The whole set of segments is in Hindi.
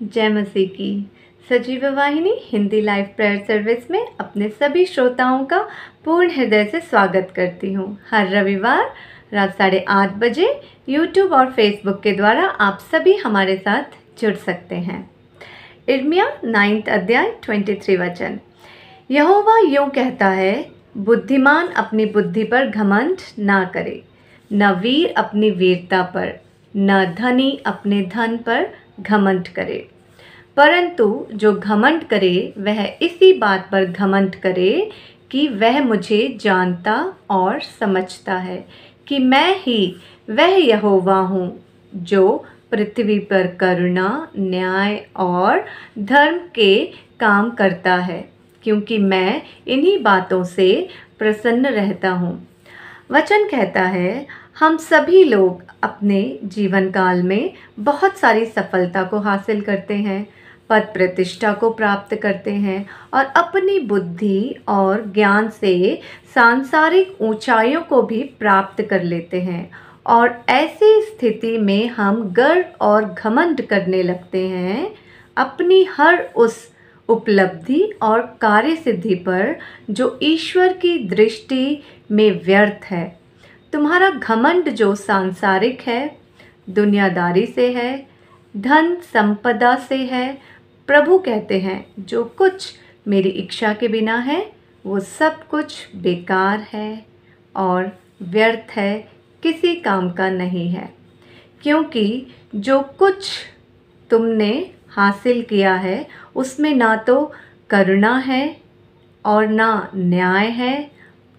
जय मसीह की। सजीव वाहिनी हिंदी लाइव प्रेयर सर्विस में अपने सभी श्रोताओं का पूर्ण हृदय से स्वागत करती हूँ। हर रविवार रात 8:30 बजे YouTube और Facebook के द्वारा आप सभी हमारे साथ जुड़ सकते हैं। इर्मिया 9 अध्याय 23 वचन। यहोवा यूँ कहता है, बुद्धिमान अपनी बुद्धि पर घमंड ना करे, न वीर अपनी वीरता पर, न धनी अपने धन पर घमंड करे, परंतु जो घमंड करे वह इसी बात पर घमंड करे कि वह मुझे जानता और समझता है कि मैं ही वह यहोवा हूँ जो पृथ्वी पर करुणा, न्याय और धर्म के काम करता है, क्योंकि मैं इन्हीं बातों से प्रसन्न रहता हूँ। वचन कहता है, हम सभी लोग अपने जीवन काल में बहुत सारी सफलता को हासिल करते हैं, पद प्रतिष्ठा को प्राप्त करते हैं और अपनी बुद्धि और ज्ञान से सांसारिक ऊंचाइयों को भी प्राप्त कर लेते हैं। और ऐसी स्थिति में हम गर्व और घमंड करने लगते हैं अपनी हर उस उपलब्धि और कार्य सिद्धि पर जो ईश्वर की दृष्टि में व्यर्थ है। तुम्हारा घमंड जो सांसारिक है, दुनियादारी से है, धन संपदा से है, प्रभु कहते हैं जो कुछ मेरी इच्छा के बिना है वो सब कुछ बेकार है और व्यर्थ है, किसी काम का नहीं है। क्योंकि जो कुछ तुमने हासिल किया है उसमें ना तो करुणा है और ना न्याय है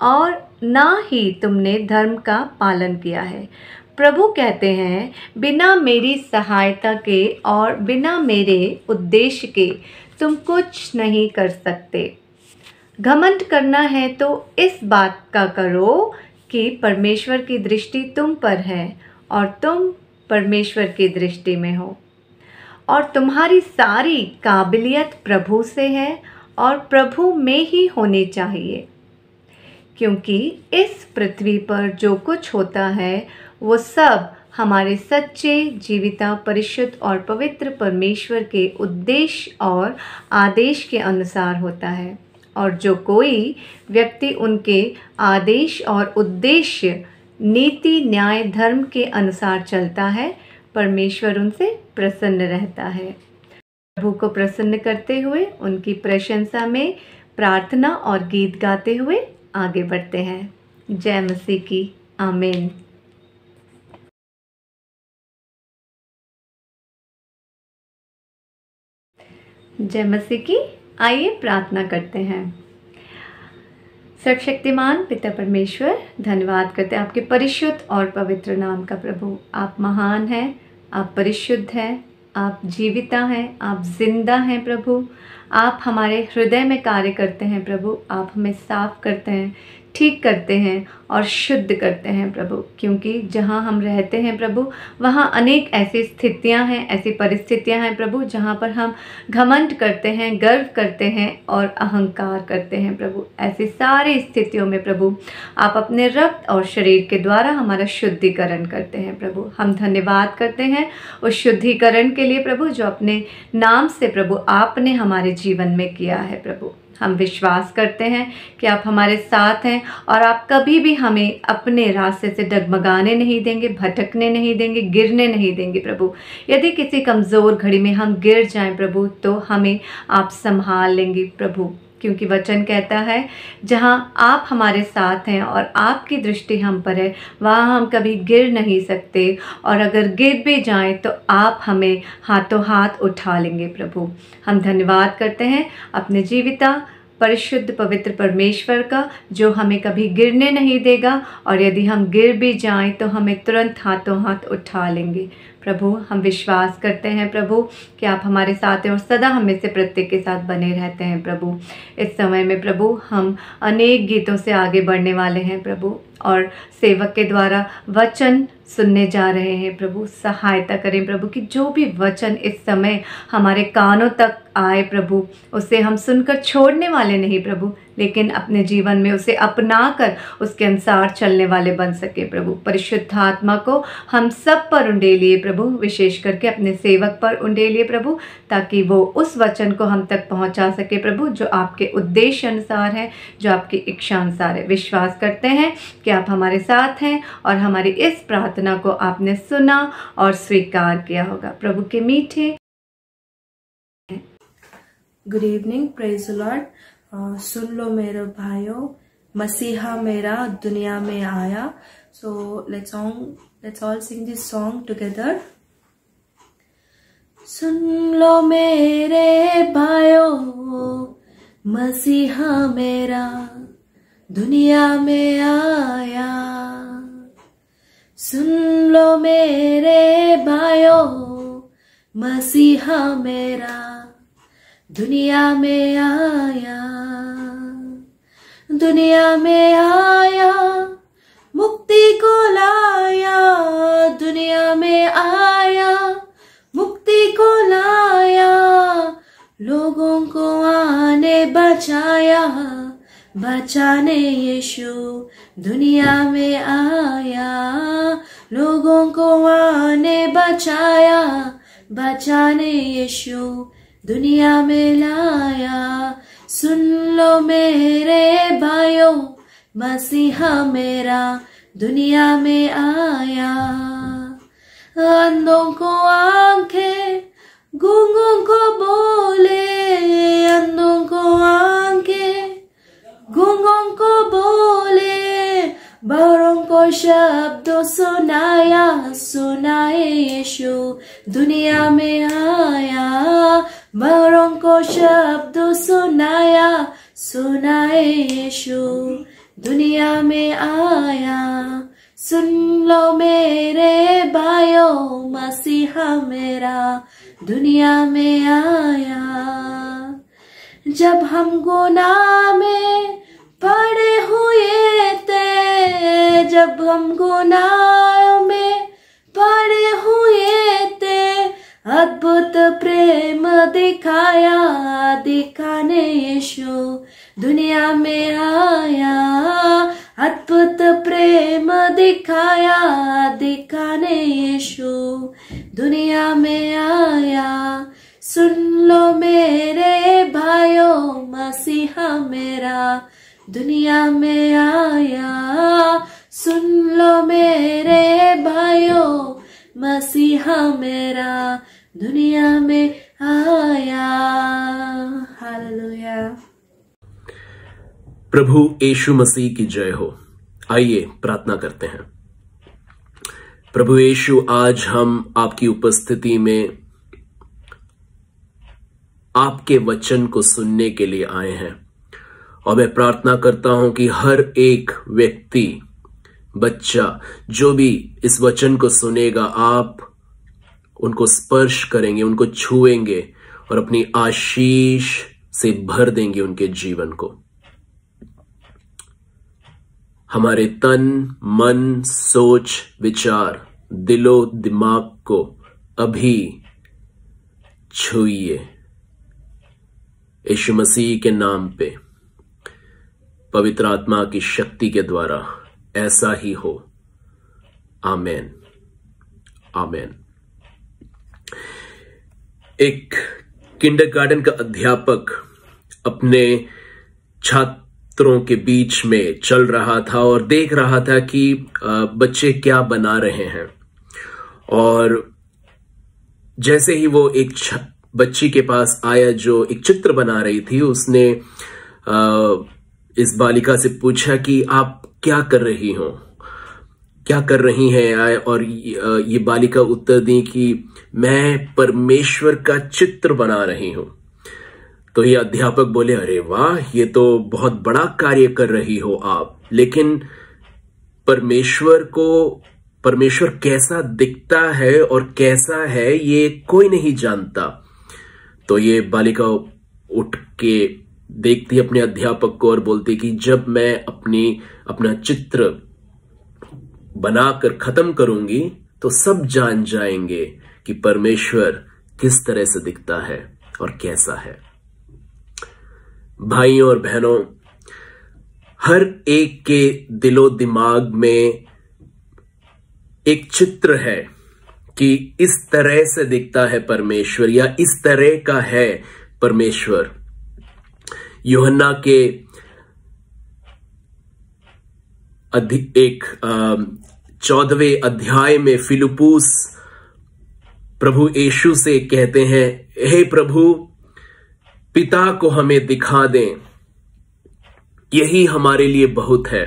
और ना ही तुमने धर्म का पालन किया है। प्रभु कहते हैं, बिना मेरी सहायता के और बिना मेरे उद्देश्य के तुम कुछ नहीं कर सकते। घमंड करना है तो इस बात का करो कि परमेश्वर की दृष्टि तुम पर है और तुम परमेश्वर की दृष्टि में हो और तुम्हारी सारी काबिलियत प्रभु से है और प्रभु में ही होनी चाहिए। क्योंकि इस पृथ्वी पर जो कुछ होता है वो सब हमारे सच्चे, जीविता, परिशुद्ध और पवित्र परमेश्वर के उद्देश्य और आदेश के अनुसार होता है। और जो कोई व्यक्ति उनके आदेश और उद्देश्य, नीति, न्याय, धर्म के अनुसार चलता है, परमेश्वर उनसे प्रसन्न रहता है। प्रभु को प्रसन्न करते हुए उनकी प्रशंसा में प्रार्थना और गीत गाते हुए आगे बढ़ते हैं। जय मसीह की। आमीन। जय मसीह की। आइए प्रार्थना करते हैं। सर्वशक्तिमान पिता परमेश्वर, धन्यवाद करते हैं आपके परिशुद्ध और पवित्र नाम का। प्रभु आप महान हैं, आप परिशुद्ध हैं, आप जीविता हैं, आप जिंदा हैं। प्रभु आप हमारे हृदय में कार्य करते हैं। प्रभु आप हमें साफ करते हैं, ठीक करते हैं और शुद्ध करते हैं। प्रभु क्योंकि जहाँ हम रहते हैं प्रभु, वहाँ अनेक ऐसी स्थितियाँ हैं, ऐसी परिस्थितियाँ हैं प्रभु, जहाँ पर हम घमंड करते हैं, गर्व करते हैं और अहंकार करते हैं। प्रभु ऐसी सारी स्थितियों में प्रभु आप अपने रक्त और शरीर के द्वारा हमारा शुद्धिकरण करते हैं। प्रभु हम धन्यवाद करते हैं उस शुद्धिकरण के लिए प्रभु, जो अपने नाम से प्रभु आपने हमारे जीवन में किया है। प्रभु हम विश्वास करते हैं कि आप हमारे साथ हैं और आप कभी भी हमें अपने रास्ते से डगमगाने नहीं देंगे, भटकने नहीं देंगे, गिरने नहीं देंगे। प्रभु यदि किसी कमज़ोर घड़ी में हम गिर जाएं प्रभु, तो हमें आप संभाल लेंगे प्रभु, क्योंकि वचन कहता है जहाँ आप हमारे साथ हैं और आपकी दृष्टि हम पर है, वहाँ हम कभी गिर नहीं सकते और अगर गिर भी जाएं तो आप हमें हाथों हाथ उठा लेंगे। प्रभु हम धन्यवाद करते हैं अपने जीविता, परिशुद्ध, पवित्र परमेश्वर का, जो हमें कभी गिरने नहीं देगा और यदि हम गिर भी जाएं तो हमें तुरंत हाथों हाथ उठा लेंगे। प्रभु हम विश्वास करते हैं प्रभु कि आप हमारे साथ हैं और सदा हमें से प्रत्येक के साथ बने रहते हैं। प्रभु इस समय में प्रभु हम अनेक गीतों से आगे बढ़ने वाले हैं प्रभु, और सेवक के द्वारा वचन सुनने जा रहे हैं। प्रभु सहायता करें प्रभु कि जो भी वचन इस समय हमारे कानों तक आए प्रभु, उसे हम सुनकर छोड़ने वाले नहीं प्रभु, लेकिन अपने जीवन में उसे अपनाकर उसके अनुसार चलने वाले बन सके प्रभु। परिशुद्ध आत्मा को हम सब पर उंडेलिए प्रभु, विशेष करके अपने सेवक पर उंडेलिए प्रभु, ताकि वो उस वचन को हम तक पहुंचा सके प्रभु जो आपके उद्देश्य अनुसार है, जो आपकी इच्छा अनुसार है। विश्वास करते हैं कि आप हमारे साथ हैं और हमारी इस प्रार्थना को आपने सुना और स्वीकार किया होगा। प्रभु के मीठे good evening, praise the lord. सुन लो मेरे भाइयों, मसीहा मेरा दुनिया में आया। So let's all sing this song together. सुन लो मेरे भाइयों, मसीहा मेरा दुनिया में आया। सुन लो मेरे भाइयों, मसीहा मेरा दुनिया में आया। दुनिया में आया, मुक्ति को लाया। दुनिया में आया, मुक्ति को लाया। लोगों को आने बचाया, बचाने यीशु दुनिया में आया। लोगों को आने बचाया, बचाने यीशु दुनिया में लाया। सुन लो मेरे भाइयों, मसीहा मेरा दुनिया में आया। अंधों को आंखें, गूंगों को बोले। अंधों को आंखें, गूंगों को बोले। बहरों को शब्द सुनाया, सुनाए यीशु दुनिया में आया। बहरों को शब्द सुनाया, सुनाए यीशु दुनिया में आया। सुन लो मेरे भाइयों, मसीहा मेरा दुनिया में आया। जब हम गुनाह में पड़े हुए थे, जब हम गुनाह में पड़े हुए थे, अद्भुत प्रेम दिखाया, दिखाने यीशु दुनिया में आया। अद्भुत प्रेम दिखाया, दिखाने यीशु दुनिया में आया। सुन लो मेरे भाइयों, मसीहा मेरा दुनिया में आया। सुन लो मेरे भाइयों, मसीहा मेरा दुनिया में आया। हालेलुया। प्रभु यीशु मसीह की जय हो। आइए प्रार्थना करते हैं। प्रभु यीशु, आज हम आपकी उपस्थिति में आपके वचन को सुनने के लिए आए हैं और मैं प्रार्थना करता हूं कि हर एक व्यक्ति, बच्चा जो भी इस वचन को सुनेगा, आप उनको स्पर्श करेंगे, उनको छुएंगे और अपनी आशीष से भर देंगे उनके जीवन को। हमारे तन, मन, सोच, विचार, दिलो दिमाग को अभी छुइए यीशु मसीह के नाम पे, पवित्र आत्मा की शक्ति के द्वारा। ऐसा ही हो। आमेन, आमेन। एक किंडरगार्टन का अध्यापक अपने छात्रों के बीच में चल रहा था और देख रहा था कि बच्चे क्या बना रहे हैं। और जैसे ही वो एक बच्ची के पास आया जो एक चित्र बना रही थी, उसने इस बालिका से पूछा कि आप क्या कर रही हो, क्या कर रही हैं? और ये बालिका उत्तर दी कि मैं परमेश्वर का चित्र बना रही हूं। तो ये अध्यापक बोले, अरे वाह, ये तो बहुत बड़ा कार्य कर रही हो आप, लेकिन परमेश्वर कैसा दिखता है और कैसा है ये कोई नहीं जानता। तो ये बालिका उठ के देखती अपने अध्यापक को और बोलती कि जब मैं अपना चित्र बनाकर खत्म करूंगी तो सब जान जाएंगे कि परमेश्वर किस तरह से दिखता है और कैसा है। भाइयों और बहनों, हर एक के दिलो दिमाग में एक चित्र है कि इस तरह से दिखता है परमेश्वर, या इस तरह का है परमेश्वर। यूहन्ना के 14वें अध्याय में फिलिप्पुस प्रभु यीशु से कहते हैं, हे प्रभु, पिता को हमें दिखा दें, यही हमारे लिए बहुत है।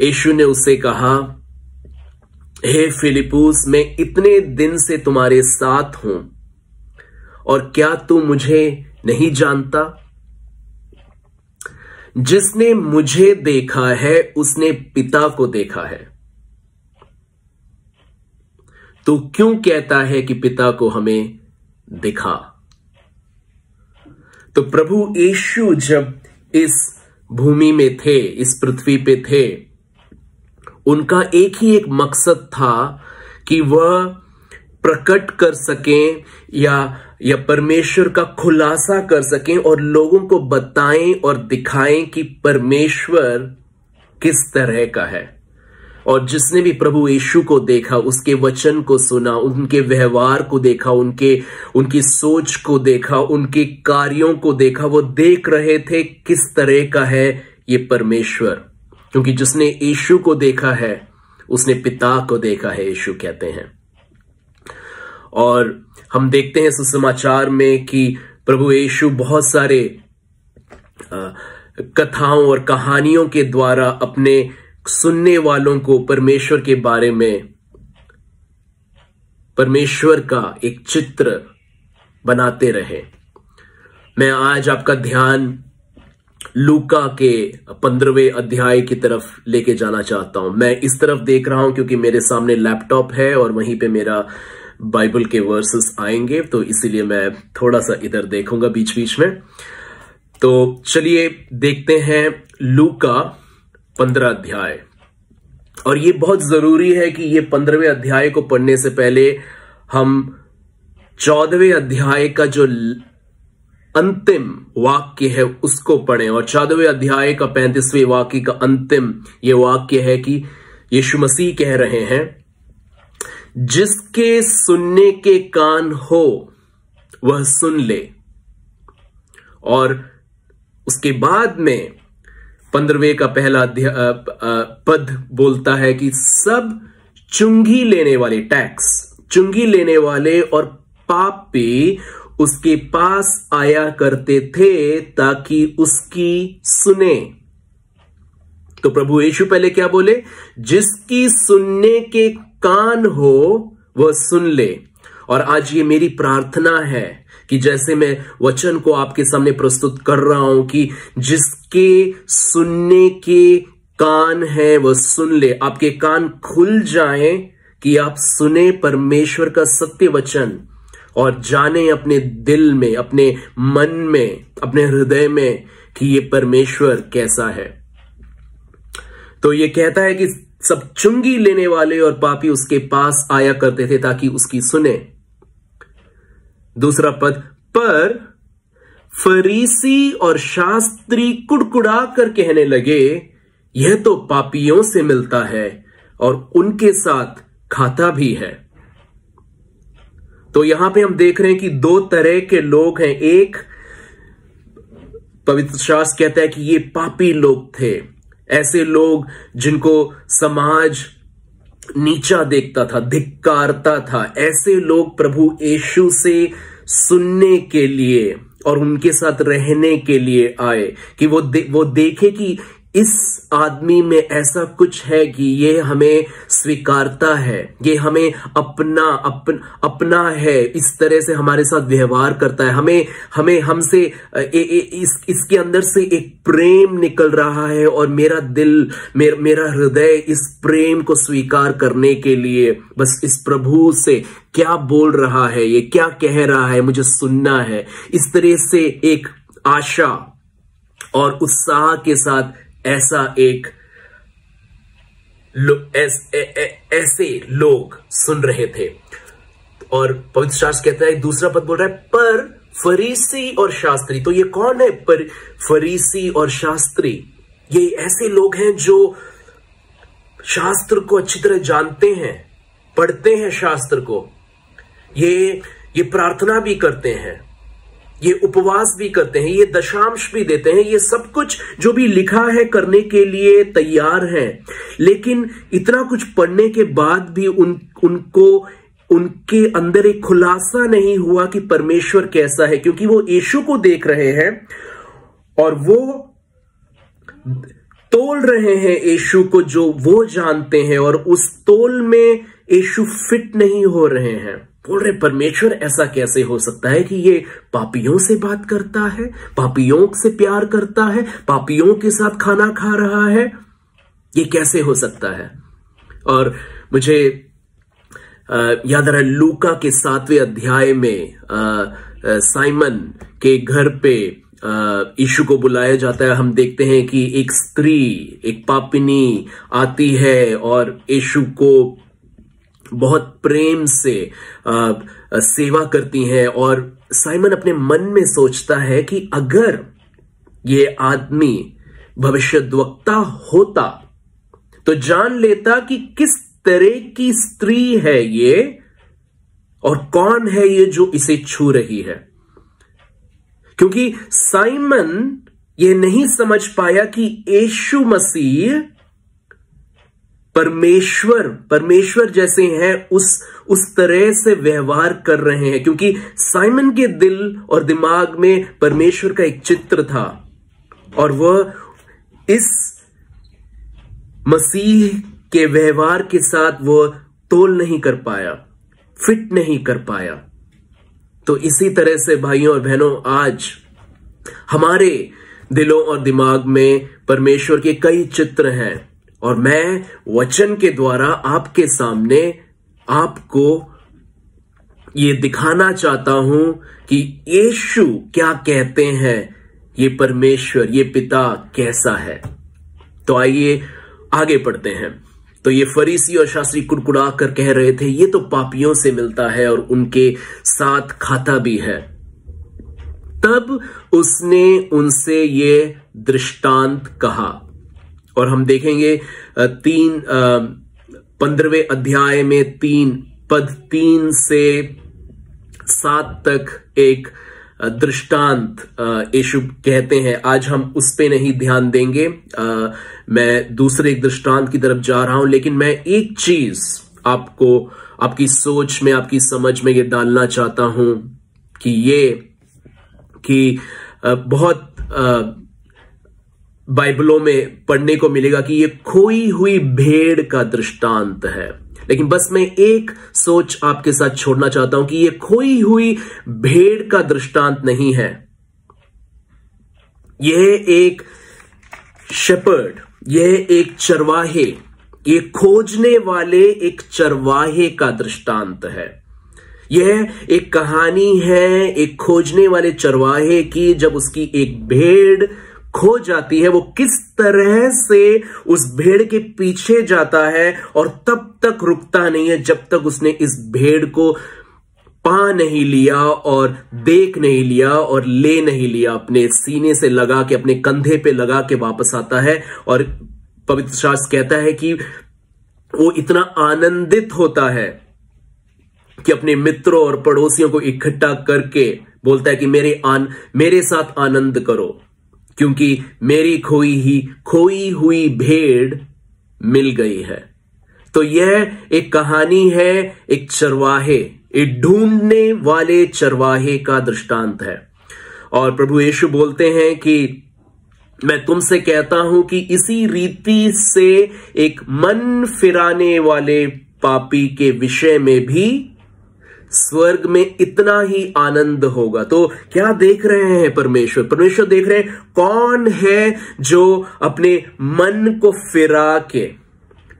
यीशु ने उससे कहा, हे फिलिप्पुस, मैं इतने दिन से तुम्हारे साथ हूं और क्या तू मुझे नहीं जानता? जिसने मुझे देखा है उसने पिता को देखा है। तू क्यों कहता है कि पिता को हमें दिखा? तो प्रभु यीशु जब इस भूमि में थे, इस पृथ्वी पे थे, उनका एक ही एक मकसद था कि वह प्रकट कर सकें या परमेश्वर का खुलासा कर सकें और लोगों को बताएं और दिखाएं कि परमेश्वर किस तरह का है। और जिसने भी प्रभु यीशु को देखा, उसके वचन को सुना, उनके व्यवहार को देखा, उनकी सोच को देखा, उनके कार्यों को देखा, वो देख रहे थे किस तरह का है ये परमेश्वर। क्योंकि जिसने यीशु को देखा है उसने पिता को देखा है, यीशु कहते हैं। और हम देखते हैं सुसमाचार में कि प्रभु यीशु बहुत सारे कथाओं और कहानियों के द्वारा अपने सुनने वालों को परमेश्वर के बारे में, परमेश्वर का एक चित्र बनाते रहे। मैं आज आपका ध्यान लूका के 15वें अध्याय की तरफ लेके जाना चाहता हूं। मैं इस तरफ देख रहा हूं क्योंकि मेरे सामने लैपटॉप है और वहीं पे मेरा बाइबल के वर्सेस आएंगे, तो इसीलिए मैं थोड़ा सा इधर देखूंगा बीच बीच में। तो चलिए देखते हैं लूका 15 अध्याय। और ये बहुत जरूरी है कि ये 15वें अध्याय को पढ़ने से पहले हम 14वें अध्याय का जो अंतिम वाक्य है उसको पढ़ें। और 14वें अध्याय का 35वें वाक्य का अंतिम ये वाक्य है कि यीशु मसीह कह रहे हैं, जिसके सुनने के कान हो वह सुन ले। और उसके बाद में 15वें का पहला पद बोलता है कि सब चुंगी लेने वाले, टैक्स चुंगी लेने वाले और पापी उसके पास आया करते थे ताकि उसकी सुने। तो प्रभु यीशु पहले क्या बोले? जिसकी सुनने के कान हो वह सुन ले। और आज ये मेरी प्रार्थना है कि जैसे मैं वचन को आपके सामने प्रस्तुत कर रहा हूं कि जिसके सुनने के कान है वह सुन ले। आपके कान खुल जाएं कि आप सुने परमेश्वर का सत्य वचन और जाने अपने दिल में, अपने मन में, अपने हृदय में कि ये परमेश्वर कैसा है। तो ये कहता है कि सब चुंगी लेने वाले और पापी उसके पास आया करते थे ताकि उसकी सुने। दूसरा पद, पर फरीसी और शास्त्री कुड़कुड़ा कर कहने लगे, यह तो पापियों से मिलता है और उनके साथ खाता भी है। तो यहां पे हम देख रहे हैं कि दो तरह के लोग हैं। एक, पवित्र शास्त्र कहता है कि ये पापी लोग थे, ऐसे लोग जिनको समाज नीचा देखता था, धिक्कारता था। ऐसे लोग प्रभु यीशु से सुनने के लिए और उनके साथ रहने के लिए आए कि वो देखे कि इस आदमी में ऐसा कुछ है कि ये हमें स्वीकारता है, ये हमें अपना है, इस तरह से हमारे साथ व्यवहार करता है, हमें हमसे इसके अंदर से एक प्रेम निकल रहा है और मेरा दिल, मेरा हृदय इस प्रेम को स्वीकार करने के लिए बस इस प्रभु से क्या बोल रहा है, ये क्या कह रहा है, मुझे सुनना है। इस तरह से एक आशा और उत्साह के साथ ऐसा एक ऐसे लोग सुन रहे थे। और पवित्र शास्त्र कहता है, दूसरा पद बोल रहा है, पर फरीसी और शास्त्री। तो ये कौन है फरीसी और शास्त्री? ये ऐसे लोग हैं जो शास्त्र को अच्छी तरह जानते हैं, पढ़ते हैं शास्त्र को, ये प्रार्थना भी करते हैं, ये उपवास भी करते हैं, ये दशांश भी देते हैं, ये सब कुछ जो भी लिखा है करने के लिए तैयार हैं। लेकिन इतना कुछ पढ़ने के बाद भी उनको उनके अंदर एक खुलासा नहीं हुआ कि परमेश्वर कैसा है, क्योंकि वो यीशु को देख रहे हैं और वो तोल रहे हैं यीशु को जो वो जानते हैं, और उस तोल में यीशु फिट नहीं हो रहे हैं। बोल रहे परमेश्वर ऐसा कैसे हो सकता है कि ये पापियों से बात करता है, पापियों से प्यार करता है, पापियों के साथ खाना खा रहा है, ये कैसे हो सकता है। और मुझे याद आ रहा है लूका के 7वें अध्याय में साइमन के घर पे यीशु को बुलाया जाता है। हम देखते हैं कि एक स्त्री, एक पापिनी आती है और यीशु को बहुत प्रेम से सेवा करती है, और साइमन अपने मन में सोचता है कि अगर ये आदमी भविष्यद्वक्ता होता तो जान लेता कि किस तरह की स्त्री है ये और कौन है ये जो इसे छू रही है। क्योंकि साइमन ये नहीं समझ पाया कि यीशु मसीह परमेश्वर जैसे हैं, उस तरह से व्यवहार कर रहे हैं। क्योंकि साइमन के दिल और दिमाग में परमेश्वर का एक चित्र था, और वह इस मसीह के व्यवहार के साथ वो तोल नहीं कर पाया, फिट नहीं कर पाया। तो इसी तरह से भाइयों और बहनों, आज हमारे दिलों और दिमाग में परमेश्वर के कई चित्र हैं, और मैं वचन के द्वारा आपके सामने आपको ये दिखाना चाहता हूं कि यीशु क्या कहते हैं, ये परमेश्वर, ये पिता कैसा है। तो आइए आगे बढ़ते हैं। तो ये फरीसी और शास्त्री कुड़कुड़ा कर कह रहे थे ये तो पापियों से मिलता है और उनके साथ खाता भी है। तब उसने उनसे ये दृष्टांत कहा, और हम देखेंगे 15वें अध्याय में 3 से 7 तक एक दृष्टांत यीशु कहते हैं। आज हम उस पे नहीं ध्यान देंगे, मैं दूसरे एक दृष्टांत की तरफ जा रहा हूं। लेकिन मैं एक चीज आपको, आपकी सोच में, आपकी समझ में ये डालना चाहता हूं कि बहुत बाइबलों में पढ़ने को मिलेगा कि ये खोई हुई भेड़ का दृष्टांत है। लेकिन बस मैं एक सोच आपके साथ छोड़ना चाहता हूं कि ये खोई हुई भेड़ का दृष्टांत नहीं है, यह एक शेपर्ड, यह एक चरवाहे, ये खोजने वाले एक चरवाहे का दृष्टांत है। यह एक कहानी है एक खोजने वाले चरवाहे की, जब उसकी एक भेड़ खो जाती है, वो किस तरह से उस भेड़ के पीछे जाता है और तब तक रुकता नहीं है जब तक उसने इस भेड़ को पा नहीं लिया और देख नहीं लिया और ले नहीं लिया, अपने सीने से लगा के, अपने कंधे पे लगा के वापस आता है। और पवित्र शास्त्र कहता है कि वो इतना आनंदित होता है कि अपने मित्रों और पड़ोसियों को इकट्ठा करके बोलता है कि मेरे साथ आनंद करो, क्योंकि मेरी खोई हुई भेड़ मिल गई है। तो यह एक कहानी है एक चरवाहे, एक ढूंढने वाले चरवाहे का दृष्टांत है। और प्रभु यीशु बोलते हैं कि मैं तुमसे कहता हूं कि इसी रीति से एक मन फिराने वाले पापी के विषय में भी स्वर्ग में इतना ही आनंद होगा। तो क्या देख रहे हैं परमेश्वर देख रहे हैं कौन है जो अपने मन को फिरा के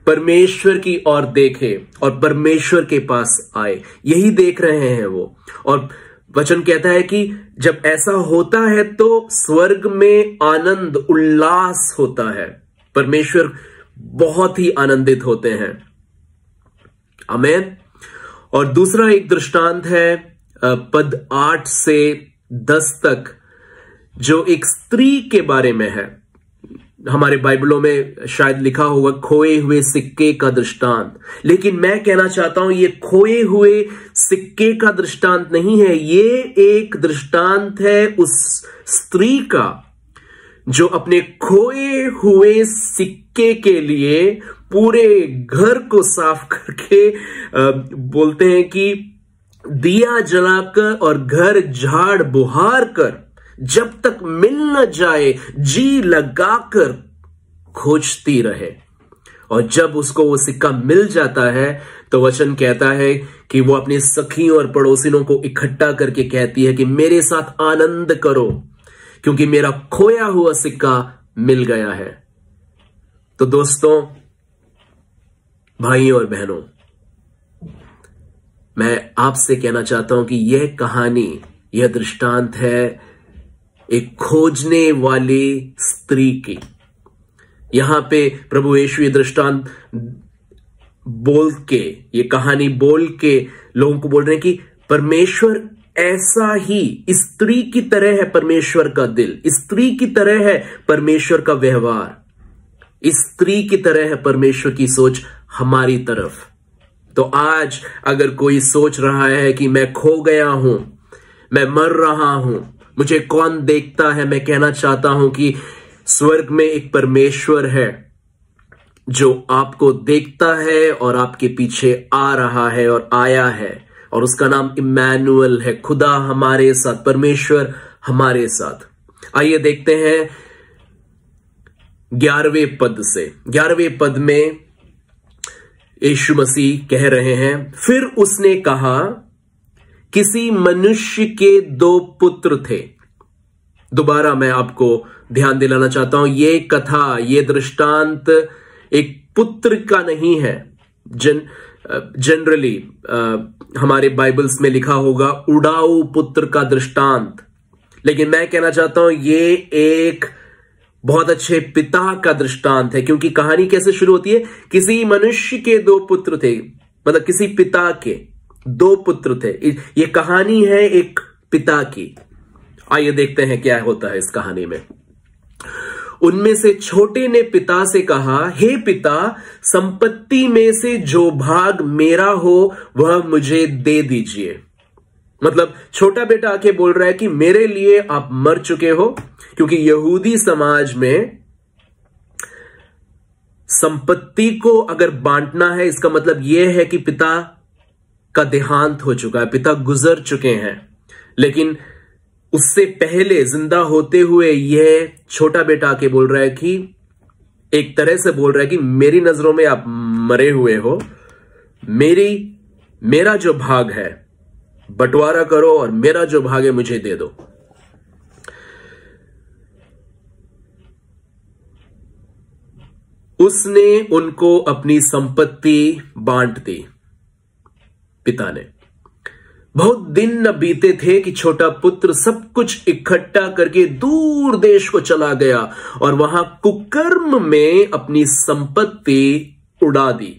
परमेश्वर की ओर देखे और परमेश्वर के पास आए, यही देख रहे हैं वो। और वचन कहता है कि जब ऐसा होता है तो स्वर्ग में आनंद उल्लास होता है, परमेश्वर बहुत ही आनंदित होते हैं। आमीन। और दूसरा एक दृष्टांत है पद 8 से 10 तक, जो एक स्त्री के बारे में है। हमारे बाइबलों में शायद लिखा होगा खोए हुए सिक्के का दृष्टांत, लेकिन मैं कहना चाहता हूं ये खोए हुए सिक्के का दृष्टांत नहीं है, ये एक दृष्टांत है उस स्त्री का जो अपने खोए हुए सिक्के के लिए पूरे घर को साफ करके बोलते हैं कि दिया जलाकर और घर झाड़ बुहार कर जब तक मिल न जाए जी लगाकर खोजती रहे, और जब उसको वो सिक्का मिल जाता है तो वचन कहता है कि वो अपनी सखियों और पड़ोसिनों को इकट्ठा करके कहती है कि मेरे साथ आनंद करो क्योंकि मेरा खोया हुआ सिक्का मिल गया है। तो दोस्तों, भाइयों और बहनों, मैं आपसे कहना चाहता हूं कि यह कहानी, यह दृष्टांत है एक खोजने वाली स्त्री की। यहां पे प्रभु यीशु ये दृष्टांत बोल के, ये कहानी बोल के लोगों को बोल रहे हैं कि परमेश्वर ऐसा ही, स्त्री की तरह है परमेश्वर का दिल, स्त्री की तरह है परमेश्वर का व्यवहार, स्त्री की तरह है परमेश्वर की सोच हमारी तरफ। तो आज अगर कोई सोच रहा है कि मैं खो गया हूं, मैं मर रहा हूं, मुझे कौन देखता है, मैं कहना चाहता हूं कि स्वर्ग में एक परमेश्वर है जो आपको देखता है और आपके पीछे आ रहा है और आया है, और उसका नाम इम्मानुएल है, खुदा हमारे साथ, परमेश्वर हमारे साथ। आइए देखते हैं 11वें पद से। 11वें पद में यीशु मसीह कह रहे हैं, फिर उसने कहा किसी मनुष्य के 2 पुत्र थे। दोबारा मैं आपको ध्यान दिलाना चाहता हूं, ये कथा, ये दृष्टांत एक पुत्र का नहीं है। जनरली हमारे बाइबल्स में लिखा होगा उड़ाऊ पुत्र का दृष्टांत, लेकिन मैं कहना चाहता हूं ये एक बहुत अच्छे पिता का दृष्टांत है। क्योंकि कहानी कैसे शुरू होती है, किसी मनुष्य के 2 पुत्र थे, मतलब किसी पिता के 2 पुत्र थे। ये कहानी है एक पिता की। आइए देखते हैं क्या होता है इस कहानी में। उनमें से छोटे ने पिता से कहा, हे पिता, संपत्ति में से जो भाग मेरा हो वह मुझे दे दीजिए। मतलब छोटा बेटा आके बोल रहा है कि मेरे लिए आप मर चुके हो, क्योंकि यहूदी समाज में संपत्ति को अगर बांटना है इसका मतलब यह है कि पिता का देहांत हो चुका है, पिता गुजर चुके हैं। लेकिन उससे पहले जिंदा होते हुए यह छोटा बेटा आके बोल रहा है कि एक तरह से बोल रहा है कि मेरी नजरों में आप मरे हुए हो, मेरा जो भाग है बंटवारा करो और मेरा जो भाग है मुझे दे दो। उसने उनको अपनी संपत्ति बांट दी। पिता ने, बहुत दिन न बीते थे कि छोटा पुत्र सब कुछ इकट्ठा करके दूर देश को चला गया और वहां कुकर्म में अपनी संपत्ति उड़ा दी।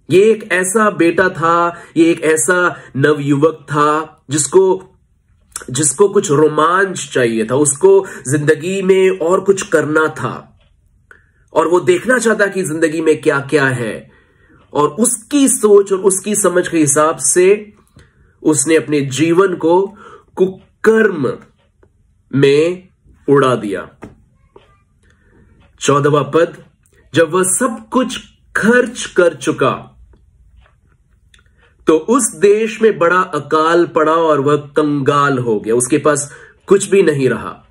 ये एक ऐसा बेटा था, ये एक ऐसा नवयुवक था जिसको कुछ रोमांच चाहिए था, उसको जिंदगी में और कुछ करना था और वो देखना चाहता कि जिंदगी में क्या क्या है, और उसकी सोच और उसकी समझ के हिसाब से उसने अपने जीवन को कुकर्म में उड़ा दिया। 14वां पद, जब वह सब कुछ खर्च कर चुका तो उस देश में बड़ा अकाल पड़ा और वह कंगाल हो गया, उसके पास कुछ भी नहीं रहा।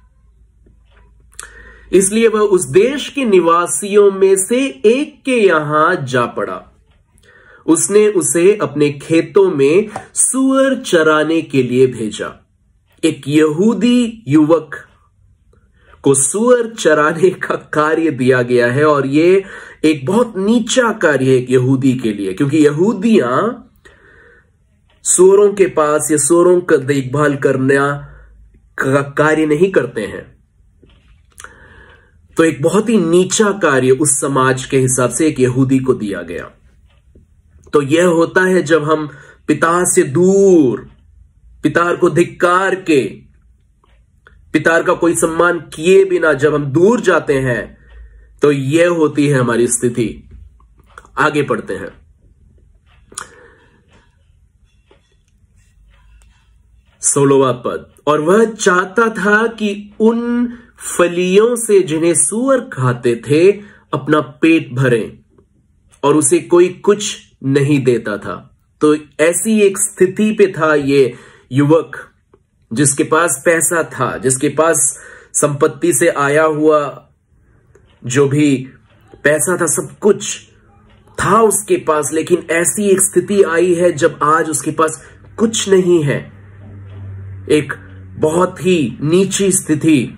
इसलिए वह उस देश के निवासियों में से एक के यहां जा पड़ा। उसने उसे अपने खेतों में सूअर चराने के लिए भेजा। एक यहूदी युवक को सूअर चराने का कार्य दिया गया है, और यह एक बहुत नीचा कार्य है एक यहूदी के लिए, क्योंकि यहूदियां सूअरों के पास या सूअरों का देखभाल करने का कार्य नहीं करते हैं। तो एक बहुत ही नीचा कार्य उस समाज के हिसाब से एक यहूदी को दिया गया। तो यह होता है जब हम पिता से दूर, पितार को धिक्कार के, पितार का कोई सम्मान किए बिना जब हम दूर जाते हैं, तो यह होती है हमारी स्थिति। आगे पढ़ते हैं। 16वां पद, और वह चाहता था कि उन फलियों से जिन्हें सूअर खाते थे अपना पेट भरें, और उसे कोई कुछ नहीं देता था। तो ऐसी एक स्थिति पे था ये युवक, जिसके पास पैसा था, जिसके पास संपत्ति से आया हुआ जो भी पैसा था, सब कुछ था उसके पास, लेकिन ऐसी एक स्थिति आई है जब आज उसके पास कुछ नहीं है। एक बहुत ही नीची स्थिति,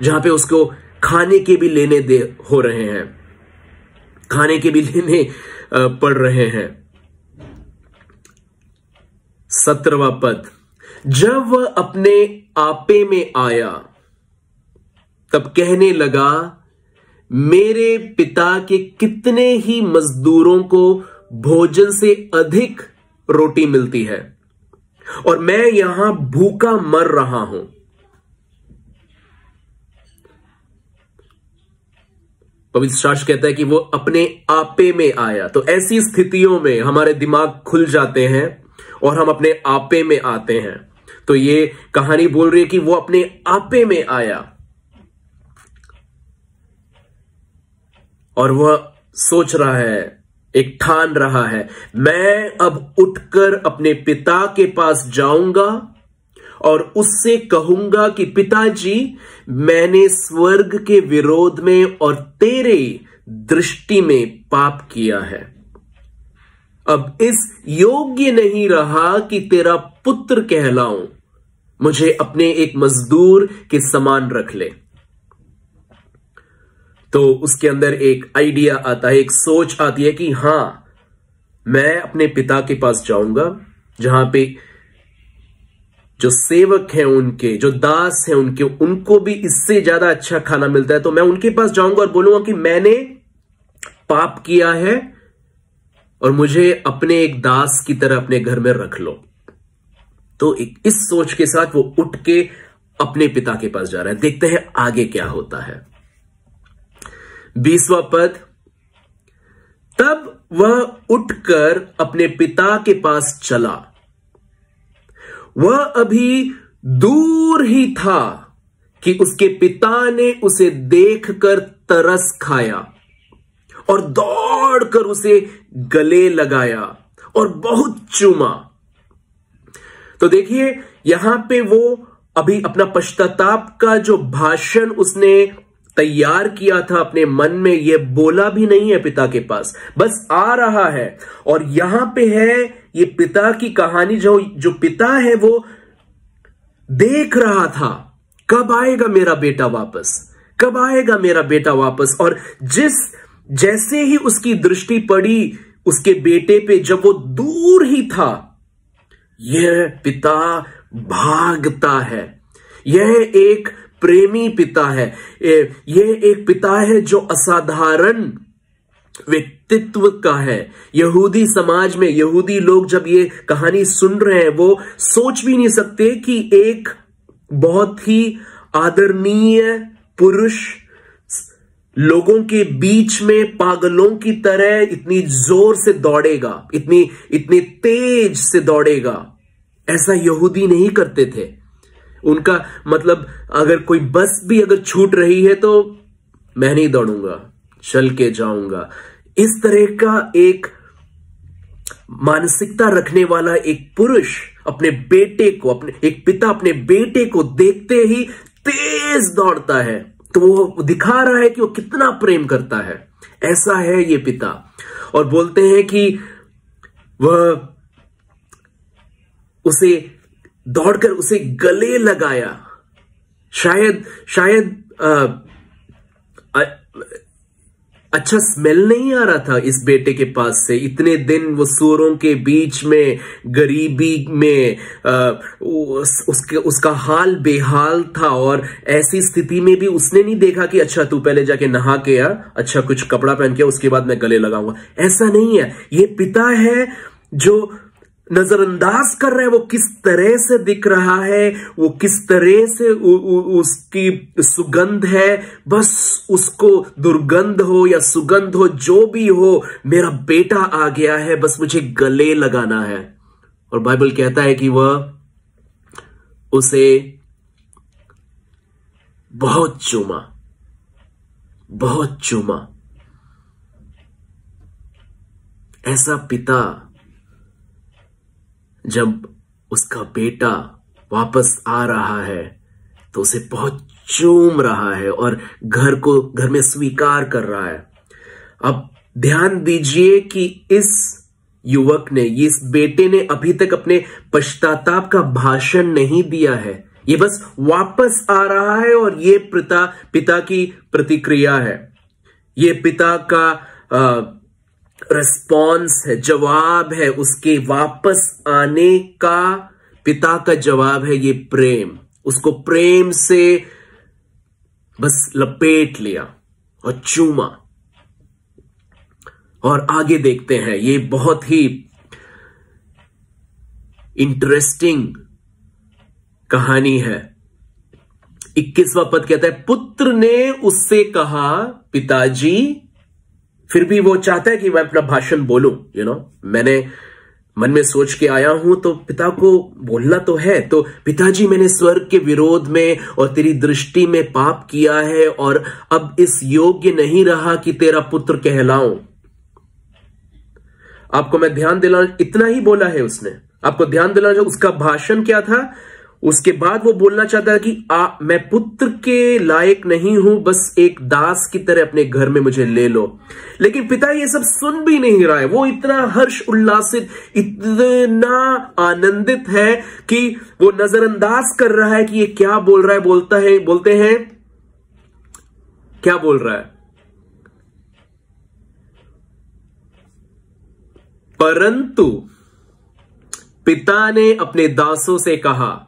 जहां पे उसको खाने के भी लेने दे हो रहे हैं, खाने के भी लेने पड़ रहे हैं। 17वां पद, जब वह अपने आपे में आया तब कहने लगा, मेरे पिता के कितने ही मजदूरों को भोजन से अधिक रोटी मिलती है और मैं यहां भूखा मर रहा हूं। पवित्र शास्त्र कहता है कि वो अपने आपे में आया। तो ऐसी स्थितियों में हमारे दिमाग खुल जाते हैं और हम अपने आपे में आते हैं। तो ये कहानी बोल रही है कि वो अपने आपे में आया और वह सोच रहा है, एक ठान रहा है, मैं अब उठकर अपने पिता के पास जाऊंगा और उससे कहूंगा कि पिताजी, मैंने स्वर्ग के विरोध में और तेरे दृष्टि में पाप किया है। अब इस योग्य नहीं रहा कि तेरा पुत्र कहलाऊं, मुझे अपने एक मजदूर के समान रख ले। तो उसके अंदर एक आइडिया आता है, एक सोच आती है कि हां, मैं अपने पिता के पास जाऊंगा, जहां पे जो सेवक हैं उनके, जो दास हैं उनके, उनको भी इससे ज्यादा अच्छा खाना मिलता है। तो मैं उनके पास जाऊंगा और बोलूंगा कि मैंने पाप किया है और मुझे अपने एक दास की तरह अपने घर में रख लो। तो इस सोच के साथ वो उठ के अपने पिता के पास जा रहा है। देखते हैं आगे क्या होता है। 20वां पद, तब वह उठकर अपने पिता के पास चला। वह अभी दूर ही था कि उसके पिता ने उसे देखकर तरस खाया और दौड़कर उसे गले लगाया और बहुत चूमा। तो देखिए, यहां पे वो अभी अपना पश्चाताप का जो भाषण उसने तैयार किया था अपने मन में, ये बोला भी नहीं है पिता के पास, बस आ रहा है। और यहां पे है ये पिता की कहानी, जो पिता है वो देख रहा था, कब आएगा मेरा बेटा वापस, कब आएगा मेरा बेटा वापस। और जैसे ही उसकी दृष्टि पड़ी उसके बेटे पे, जब वो दूर ही था, यह पिता भागता है। यह एक प्रेमी पिता है, यह एक पिता है जो असाधारण व्यक्तित्व का है। यहूदी समाज में यहूदी लोग जब ये कहानी सुन रहे हैं, वो सोच भी नहीं सकते कि एक बहुत ही आदरणीय पुरुष लोगों के बीच में पागलों की तरह इतनी जोर से दौड़ेगा, इतनी तेज से दौड़ेगा। ऐसा यहूदी नहीं करते थे। उनका मतलब, अगर कोई बस भी अगर छूट रही है तो मैं नहीं दौड़ूंगा, चल के जाऊंगा। इस तरह का एक मानसिकता रखने वाला एक पुरुष अपने बेटे को, एक पिता अपने बेटे को देखते ही तेज दौड़ता है। तो वो दिखा रहा है कि वो कितना प्रेम करता है। ऐसा है ये पिता। और बोलते हैं कि वह उसे दौड़कर उसे गले लगाया। शायद अच्छा स्मेल नहीं आ रहा था इस बेटे के पास से। इतने दिन वो सूरों के बीच में, गरीबी में, उसका हाल बेहाल था। और ऐसी स्थिति में भी उसने नहीं देखा कि अच्छा तू पहले जाके नहा के आ, अच्छा कुछ कपड़ा पहन के उसके बाद मैं गले लगाऊंगा। ऐसा नहीं है। ये पिता है जो नजरअंदाज कर रहा है, वो किस तरह से दिख रहा है, वो किस तरह से उसकी सुगंध है, बस उसको दुर्गंध हो या सुगंध हो, जो भी हो, मेरा बेटा आ गया है, बस मुझे गले लगाना है। और बाइबल कहता है कि वह उसे बहुत चूमा, बहुत चूमा। ऐसा पिता जब उसका बेटा वापस आ रहा है तो उसे बहुत चूम रहा है और घर में स्वीकार कर रहा है। अब ध्यान दीजिए कि इस युवक ने, इस बेटे ने अभी तक अपने पश्चाताप का भाषण नहीं दिया है। ये बस वापस आ रहा है और ये पिता की प्रतिक्रिया है, ये पिता का रिस्पॉन्स है, जवाब है। उसके वापस आने का पिता का जवाब है ये प्रेम। उसको प्रेम से बस लपेट लिया और चूमा। और आगे देखते हैं, ये बहुत ही इंटरेस्टिंग कहानी है। 21वां पद कहता है, पुत्र ने उससे कहा, पिताजी, फिर भी वो चाहता है कि मैं अपना भाषण बोलूं। मैंने मन में सोच के आया हूं तो पिता को बोलना तो है। तो पिताजी, मैंने स्वर्ग के विरोध में और तेरी दृष्टि में पाप किया है और अब इस योग्य नहीं रहा कि तेरा पुत्र कहलाऊं। आपको मैं ध्यान दिलाना, इतना ही बोला है उसने। आपको ध्यान दिलाना, उसका भाषण क्या था। उसके बाद वो बोलना चाहता है कि मैं पुत्र के लायक नहीं हूं, बस एक दास की तरह अपने घर में मुझे ले लो। लेकिन पिता ये सब सुन भी नहीं रहा है। वो इतना हर्ष उल्लासित, इतना आनंदित है कि वो नजरअंदाज कर रहा है कि ये क्या बोल रहा है। बोलते हैं क्या बोल रहा है। परंतु पिता ने अपने दासों से कहा,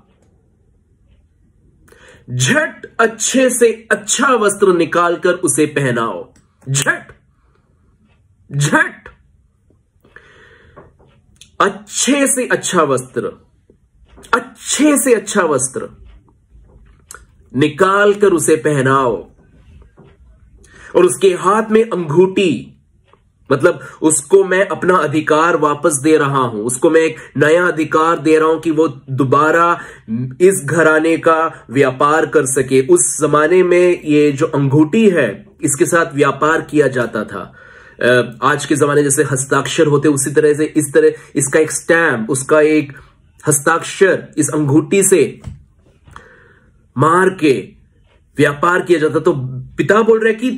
झट अच्छे से अच्छा वस्त्र निकालकर उसे पहनाओ। झट अच्छे से अच्छा वस्त्र निकालकर उसे पहनाओ और उसके हाथ में अंगूठी, मतलब उसको मैं अपना अधिकार वापस दे रहा हूं। उसको मैं एक नया अधिकार दे रहा हूं कि वो दोबारा इस घराने का व्यापार कर सके। उस जमाने में ये जो अंगूठी है, इसके साथ व्यापार किया जाता था। आज के जमाने जैसे हस्ताक्षर होते, उसी तरह से इस तरह इसका एक स्टैम्प, उसका एक हस्ताक्षर इस अंगूठी से मार के व्यापार किया जाता। तो पिता बोल रहे कि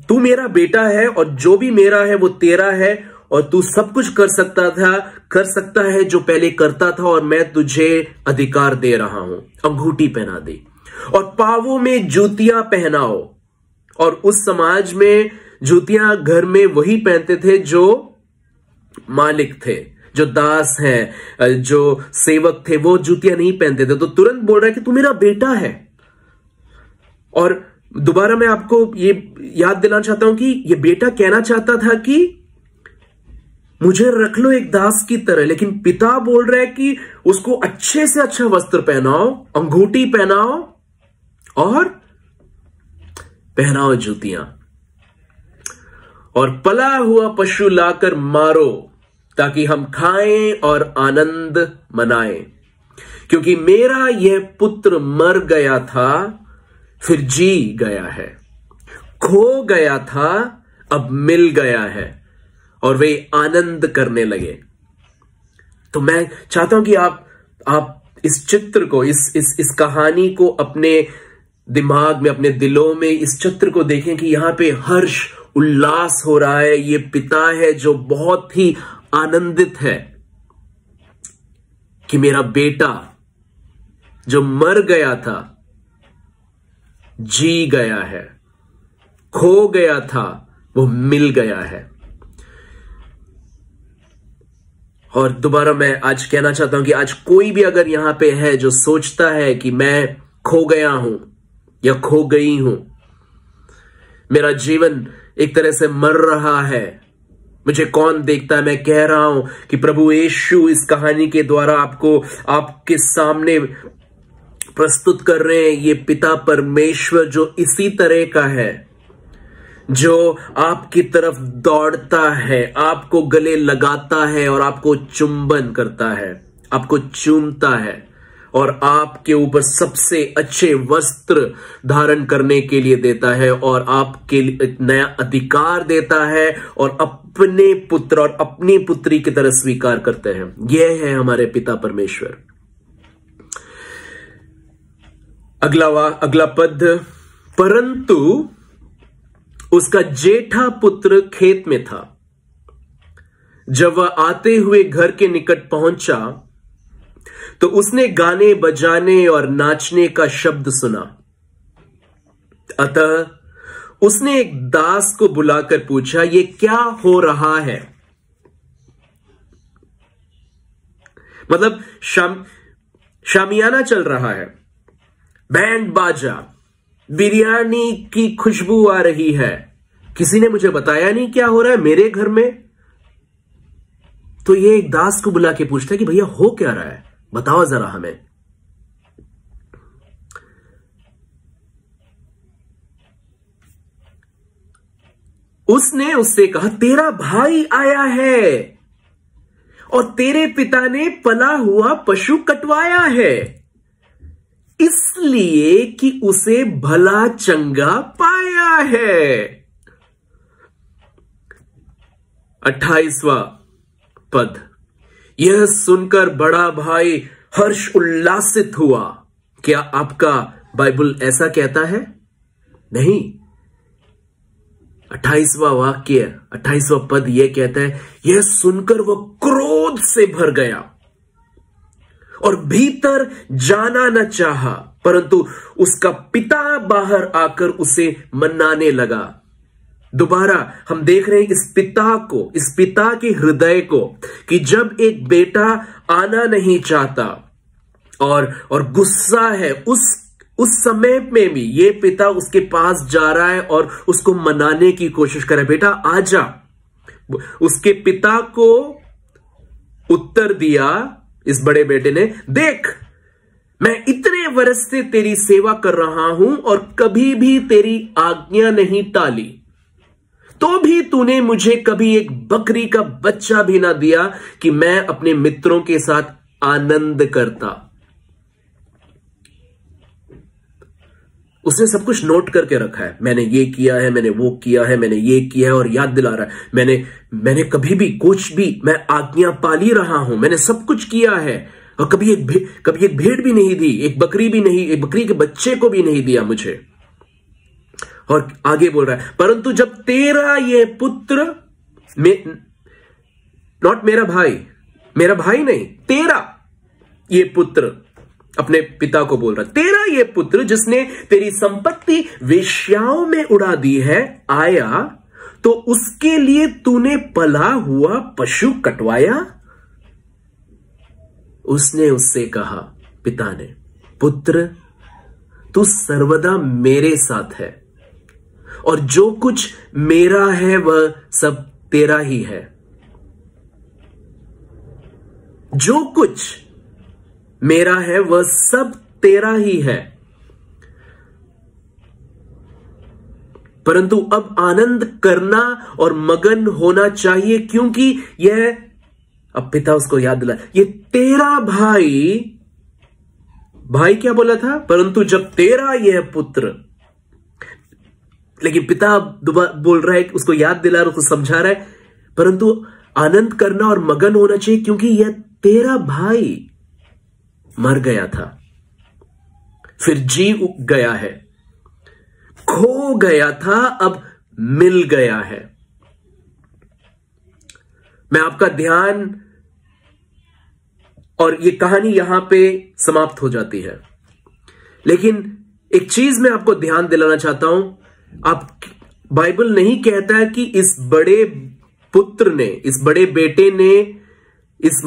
तू मेरा बेटा है और जो भी मेरा है वो तेरा है और तू सब कुछ कर सकता है जो पहले करता था, और मैं तुझे अधिकार दे रहा हूं। अंगूठी पहना दी और पांवों में जूतियां पहनाओ। और उस समाज में जूतियां घर में वही पहनते थे जो मालिक थे, जो दास हैं, जो सेवक थे, वो जूतियां नहीं पहनते थे। तो तुरंत बोल रहा है कि तू मेरा बेटा है। और दोबारा मैं आपको ये याद दिलाना चाहता हूं कि ये बेटा कहना चाहता था कि मुझे रख लो एक दास की तरह, लेकिन पिता बोल रहा है कि उसको अच्छे से अच्छा वस्त्र पहनाओ, अंगूठी पहनाओ और पहनाओ जूतियां, और पला हुआ पशु लाकर मारो ताकि हम खाएं और आनंद मनाएं। क्योंकि मेरा यह पुत्र मर गया था, फिर जी गया है, खो गया था, अब मिल गया है। और वे आनंद करने लगे। तो मैं चाहता हूं कि आप इस चित्र को, इस कहानी को अपने दिमाग में, अपने दिलों में इस चित्र को देखें कि यहां पे हर्ष उल्लास हो रहा है। ये पिता है जो बहुत ही आनंदित है कि मेरा बेटा जो मर गया था जी गया है, खो गया था वो मिल गया है। और दोबारा मैं आज कहना चाहता हूं कि आज कोई भी अगर यहां पे है जो सोचता है कि मैं खो गया हूं या खो गई हूं, मेरा जीवन एक तरह से मर रहा है, मुझे कौन देखता है? मैं कह रहा हूं कि प्रभु यीशु इस कहानी के द्वारा आपको आपके सामने प्रस्तुत कर रहे हैं। ये पिता परमेश्वर जो इसी तरह का है, जो आपकी तरफ दौड़ता है, आपको गले लगाता है और आपको चुंबन करता है, आपको चूमता है और आपके ऊपर सबसे अच्छे वस्त्र धारण करने के लिए देता है और आपके लिए नया अधिकार देता है और अपने पुत्र और अपनी पुत्री की तरह स्वीकार करते हैं। यह है हमारे पिता परमेश्वर। अगला पद, परंतु उसका जेठा पुत्र खेत में था। जब वह आते हुए घर के निकट पहुंचा तो उसने गाने बजाने और नाचने का शब्द सुना। अतः उसने एक दास को बुलाकर पूछा, ये क्या हो रहा है? मतलब शामियाना चल रहा है, बैंड बाजा, बिरयानी की खुशबू आ रही है। किसी ने मुझे बताया नहीं क्या हो रहा है मेरे घर में। तो ये एक दास को बुला के पूछता है कि भैया हो क्या रहा है, बताओ जरा हमें। उसने उससे कहा, तेरा भाई आया है और तेरे पिता ने पला हुआ पशु कटवाया है, इसलिए कि उसे भला चंगा पाया है। 28वां पद, यह सुनकर बड़ा भाई हर्ष उल्लासित हुआ। क्या आपका बाइबल ऐसा कहता है? नहीं। 28वां वाक्य, 28वां पद यह कहता है, यह सुनकर वह क्रोध से भर गया और भीतर जाना न चाहा, परंतु उसका पिता बाहर आकर उसे मनाने लगा। दोबारा हम देख रहे हैं इस पिता को, इस पिता के हृदय को, कि जब एक बेटा आना नहीं चाहता और गुस्सा है, उस समय में भी ये पिता उसके पास जा रहा है और उसको मनाने की कोशिश कर रहा है, बेटा आजा। उसके पिता को उत्तर दिया इस बड़े बेटे ने, देख मैं इतने वर्ष से तेरी सेवा कर रहा हूं और कभी भी तेरी आज्ञा नहीं टाली, तो भी तूने मुझे कभी एक बकरी का बच्चा भी ना दिया कि मैं अपने मित्रों के साथ आनंद करता। उसने सब कुछ नोट करके रखा है, मैंने ये किया है, मैंने वो किया है, मैंने ये किया है, और याद दिला रहा है, मैंने कभी भी कुछ भी, मैं आज्ञा पाली रहा हूं, मैंने सब कुछ किया है और कभी एक भेड़ भी नहीं दी, एक बकरी भी नहीं, एक बकरी के बच्चे को भी नहीं दिया मुझे। और आगे बोल रहा है, परंतु जब तेरा ये पुत्र, नॉट मेरा भाई नहीं, तेरा ये पुत्र, अपने पिता को बोल रहा, तेरा ये पुत्र जिसने तेरी संपत्ति वेश्याओं में उड़ा दी है आया, तो उसके लिए तूने पला हुआ पशु कटवाया। उसने उससे कहा, पिता ने, पुत्र तू सर्वदा मेरे साथ है और जो कुछ मेरा है वह सब तेरा ही है। जो कुछ मेरा है वह सब तेरा ही है, परंतु अब आनंद करना और मगन होना चाहिए, क्योंकि यह, अब पिता उसको याद दिला, ये तेरा भाई क्या बोला था? परंतु जब तेरा यह पुत्र, लेकिन पिता दोबारा बोल रहा है, उसको याद दिला रहा है, उसको समझा रहा है, परंतु आनंद करना और मगन होना चाहिए क्योंकि यह तेरा भाई मर गया था, फिर जी गया है, खो गया था, अब मिल गया है। मैं आपका ध्यान, और ये कहानी यहां पे समाप्त हो जाती है, लेकिन एक चीज मैं आपको ध्यान दिलाना चाहता हूं। आप, बाइबल नहीं कहता है कि इस बड़े पुत्र ने, इस बड़े बेटे ने, इस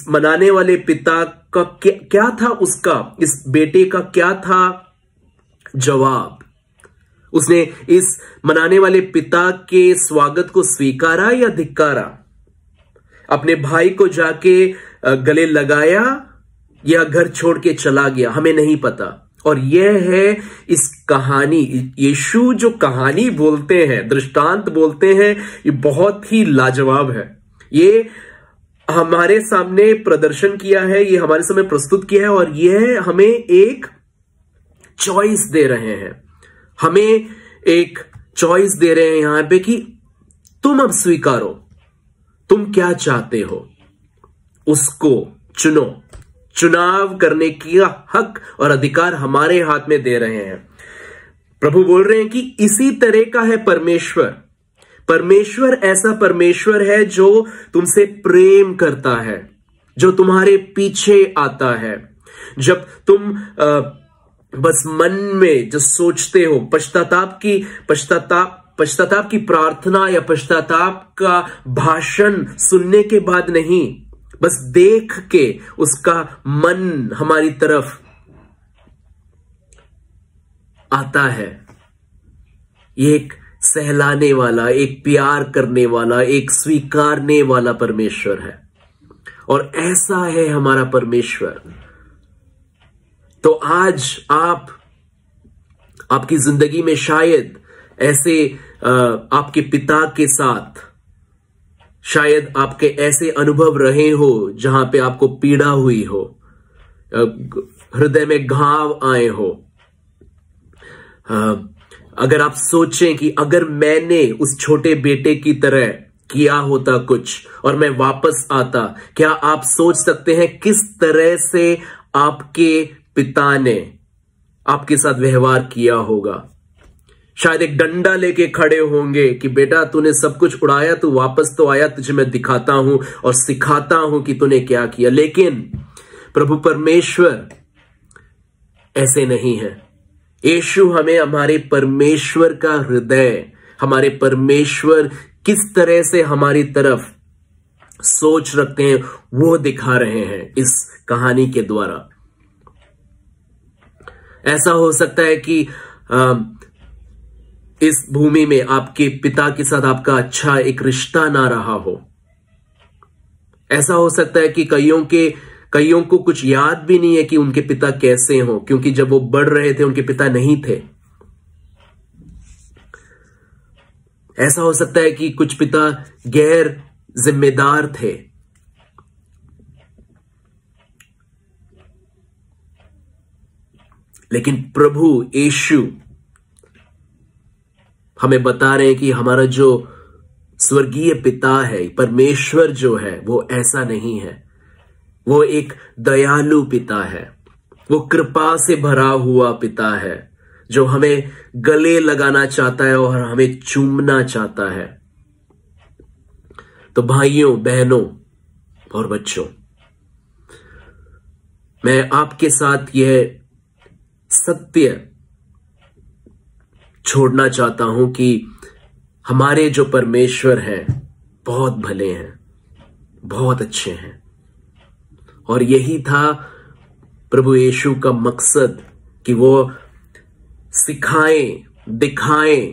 मनाने वाले पिता का क्या था, उसका, इस बेटे का क्या था जवाब। उसने इस मनाने वाले पिता के स्वागत को स्वीकारा या धिक्कारा? अपने भाई को जाके गले लगाया या घर छोड़ के चला गया? हमें नहीं पता। और यह है इस कहानी, यीशु जो कहानी बोलते हैं, दृष्टांत बोलते हैं, ये बहुत ही लाजवाब है। ये हमारे सामने प्रदर्शन किया है, ये हमारे सामने प्रस्तुत किया है, और यह हमें एक चॉइस दे रहे हैं। हमें एक चॉइस दे रहे हैं यहां पे कि तुम अब स्वीकारो, तुम क्या चाहते हो, उसको चुनो। चुनाव करने का हक और अधिकार हमारे हाथ में दे रहे हैं। प्रभु बोल रहे हैं कि इसी तरह का है परमेश्वर। परमेश्वर ऐसा परमेश्वर है जो तुमसे प्रेम करता है, जो तुम्हारे पीछे आता है। जब तुम बस मन में जो सोचते हो, पश्चाताप की प्रार्थना या पश्चाताप का भाषण सुनने के बाद नहीं, बस देख के उसका मन हमारी तरफ आता है। ये एक सहलाने वाला, एक प्यार करने वाला, एक स्वीकारने वाला परमेश्वर है, और ऐसा है हमारा परमेश्वर। तो आज आपकी जिंदगी में शायद ऐसे आपके पिता के साथ शायद आपके ऐसे अनुभव रहे हो जहां पे आपको पीड़ा हुई हो, हृदय में घाव आए हो। अगर आप सोचें कि अगर मैंने उस छोटे बेटे की तरह किया होता कुछ और मैं वापस आता, क्या आप सोच सकते हैं किस तरह से आपके पिता ने आपके साथ व्यवहार किया होगा? शायद एक डंडा लेके खड़े होंगे कि बेटा तूने सब कुछ उड़ाया, तू वापस तो आया, तुझे मैं दिखाता हूं और सिखाता हूं कि तूने क्या किया। लेकिन प्रभु परमेश्वर ऐसे नहीं है। यीशु हमें हमारे परमेश्वर का हृदय, हमारे परमेश्वर किस तरह से हमारी तरफ सोच रखते हैं वो दिखा रहे हैं इस कहानी के द्वारा। ऐसा हो सकता है कि इस भूमि में आपके पिता के साथ आपका अच्छा एक रिश्ता ना रहा हो। ऐसा हो सकता है कि कईयों को कुछ याद भी नहीं है कि उनके पिता कैसे हों, क्योंकि जब वो बढ़ रहे थे उनके पिता नहीं थे। ऐसा हो सकता है कि कुछ पिता गैर जिम्मेदार थे। लेकिन प्रभु यीशु हमें बता रहे हैं कि हमारा जो स्वर्गीय पिता है, परमेश्वर जो है, वो ऐसा नहीं है। वो एक दयालु पिता है, वो कृपा से भरा हुआ पिता है, जो हमें गले लगाना चाहता है और हमें चूमना चाहता है। तो भाइयों, बहनों और बच्चों, मैं आपके साथ यह सत्य छोड़ना चाहता हूं कि हमारे जो परमेश्वर हैं बहुत भले हैं, बहुत अच्छे हैं। और यही था प्रभु यीशु का मकसद कि वो सिखाएं, दिखाएं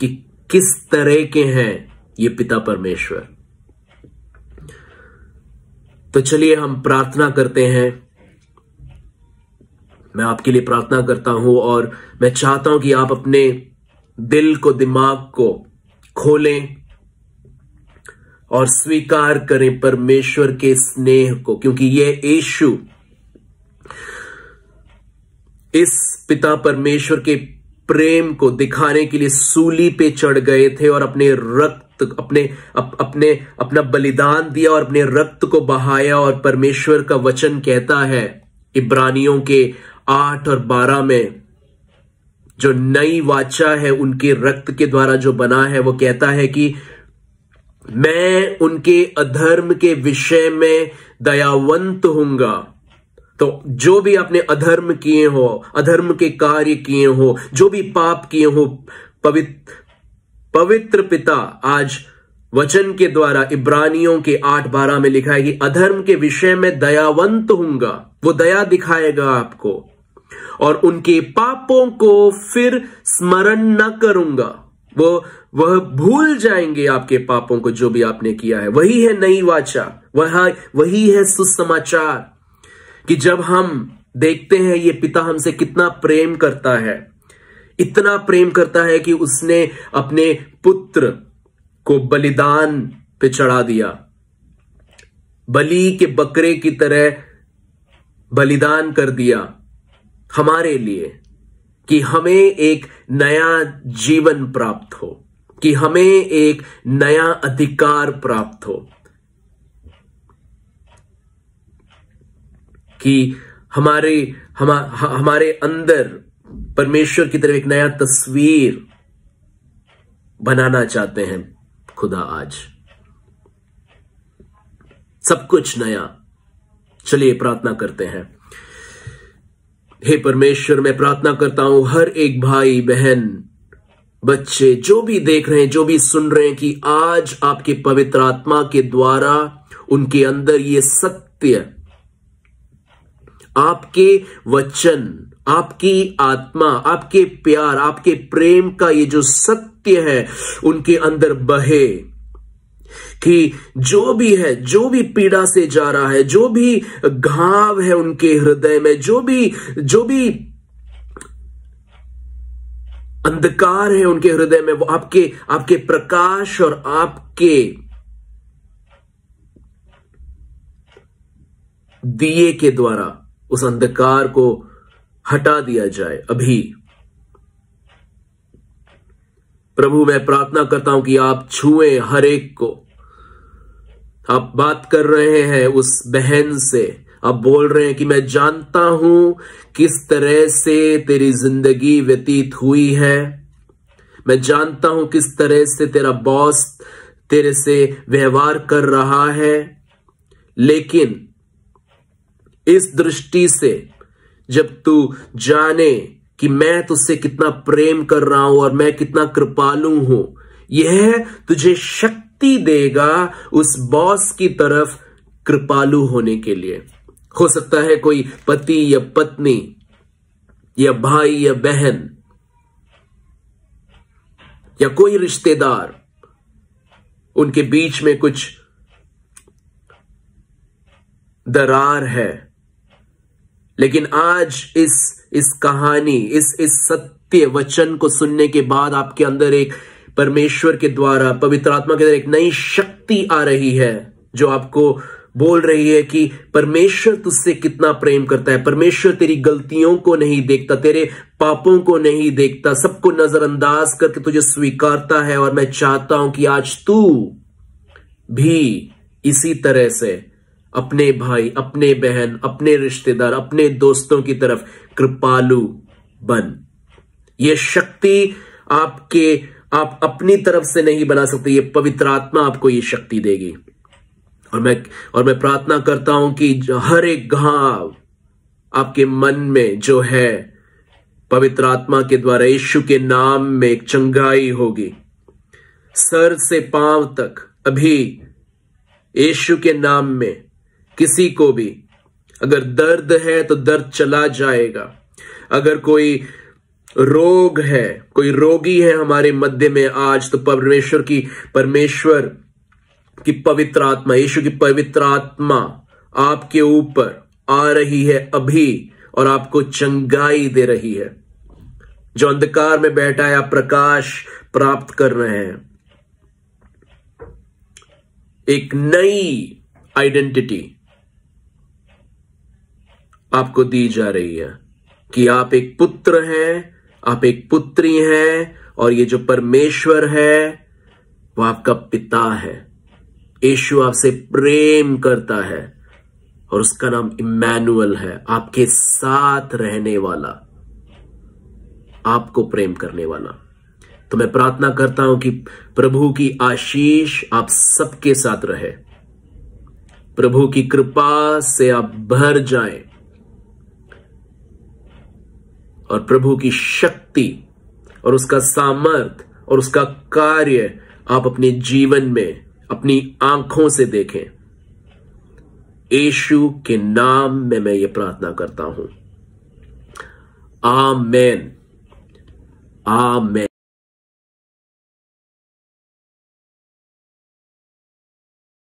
कि किस तरह के हैं ये पिता परमेश्वर। तो चलिए हम प्रार्थना करते हैं। मैं आपके लिए प्रार्थना करता हूं और मैं चाहता हूं कि आप अपने दिल को, दिमाग को खोलें और स्वीकार करें परमेश्वर के स्नेह को, क्योंकि यह यीशु इस पिता परमेश्वर के प्रेम को दिखाने के लिए सूली पे चढ़ गए थे और अपने रक्त, अपना बलिदान दिया और अपने रक्त को बहाया। और परमेश्वर का वचन कहता है इब्रानियों के 8 और 12 में, जो नई वाचा है उनके रक्त के द्वारा जो बना है, वो कहता है कि मैं उनके अधर्म के विषय में दयावंत हूंगा। तो जो भी आपने अधर्म किए हो, अधर्म के कार्य किए हो, जो भी पाप किए हो, पवित्र पिता आज वचन के द्वारा इब्रानियों के 8:12 में लिखा है कि अधर्म के विषय में दयावंत हूंगा। वो दया दिखाएगा आपको, और उनके पापों को फिर स्मरण न करूंगा। वह भूल जाएंगे आपके पापों को, जो भी आपने किया है। वही है नई वाचा, वही है सुसमाचार कि जब हम देखते हैं ये पिता हमसे कितना प्रेम करता है, इतना प्रेम करता है कि उसने अपने पुत्र को बलिदान पे चढ़ा दिया, बलि के बकरे की तरह बलिदान कर दिया हमारे लिए, कि हमें एक नया जीवन प्राप्त हो, कि हमें एक नया अधिकार प्राप्त हो, कि हमारे अंदर परमेश्वर की तरफ एक नया तस्वीर बनाना चाहते हैं खुदा। आज सब कुछ नया। चलिए प्रार्थना करते हैं। हे परमेश्वर, मैं प्रार्थना करता हूं हर एक भाई बहन बच्चे जो भी देख रहे हैं, जो भी सुन रहे हैं, कि आज आपके पवित्र आत्मा के द्वारा उनके अंदर ये सत्य, आपके वचन, आपकी आत्मा, आपके प्यार, आपके प्रेम का ये जो सत्य है उनके अंदर बहे, कि जो भी है, जो भी पीड़ा से जा रहा है, जो भी घाव है उनके हृदय में, जो भी अंधकार है उनके हृदय में, वो आपके प्रकाश और आपके दिए के द्वारा उस अंधकार को हटा दिया जाए अभी। प्रभु, मैं प्रार्थना करता हूं कि आप छुएं हर एक को। आप बात कर रहे हैं उस बहन से, आप बोल रहे हैं कि मैं जानता हूं किस तरह से तेरी जिंदगी व्यतीत हुई है, मैं जानता हूं किस तरह से तेरा बॉस तेरे से व्यवहार कर रहा है, लेकिन इस दृष्टि से जब तू जाने कि मैं तुझसे कितना प्रेम कर रहा हूं और मैं कितना कृपालु हूं, यह तुझे शक्ति देगा उस बॉस की तरफ कृपालु होने के लिए। हो सकता है कोई पति या पत्नी या भाई या बहन या कोई रिश्तेदार, उनके बीच में कुछ दरार है, लेकिन आज इस कहानी, इस सत्य वचन को सुनने के बाद आपके अंदर एक परमेश्वर के द्वारा, पवित्र आत्मा के द्वारा एक नई शक्ति आ रही है, जो आपको बोल रही है कि परमेश्वर तुझसे कितना प्रेम करता है। परमेश्वर तेरी गलतियों को नहीं देखता, तेरे पापों को नहीं देखता, सबको नजरअंदाज करके तुझे स्वीकारता है। और मैं चाहता हूं कि आज तू भी इसी तरह से अपने भाई, अपने बहन, अपने रिश्तेदार, अपने दोस्तों की तरफ कृपालु बन। ये शक्ति आप अपनी तरफ से नहीं बना सकते, ये पवित्र आत्मा आपको ये शक्ति देगी। और मैं प्रार्थना करता हूं कि हर एक घाव आपके मन में जो है, पवित्र आत्मा के द्वारा यीशु के नाम में एक चंगाई होगी, सर से पांव तक। अभी यीशु के नाम में किसी को भी अगर दर्द है तो दर्द चला जाएगा। अगर कोई रोग है, कोई रोगी है हमारे मध्य में आज, तो परमेश्वर की पवित्र आत्मा, यीशु की पवित्र आत्मा आपके ऊपर आ रही है अभी और आपको चंगाई दे रही है। जो अंधकार में बैठा है, आप प्रकाश प्राप्त कर रहे हैं। एक नई आइडेंटिटी आपको दी जा रही है कि आप एक पुत्र हैं, आप एक पुत्री हैं, और ये जो परमेश्वर है वो आपका पिता है। यीशु आपसे प्रेम करता है और उसका नाम इम्मानुएल है, आपके साथ रहने वाला, आपको प्रेम करने वाला। तो मैं प्रार्थना करता हूं कि प्रभु की आशीष आप सबके साथ रहे, प्रभु की कृपा से आप भर जाएं और प्रभु की शक्ति और उसका सामर्थ और उसका कार्य आप अपने जीवन में अपनी आंखों से देखें। यीशु के नाम में मैं ये प्रार्थना करता हूं, आमेन, आमेन।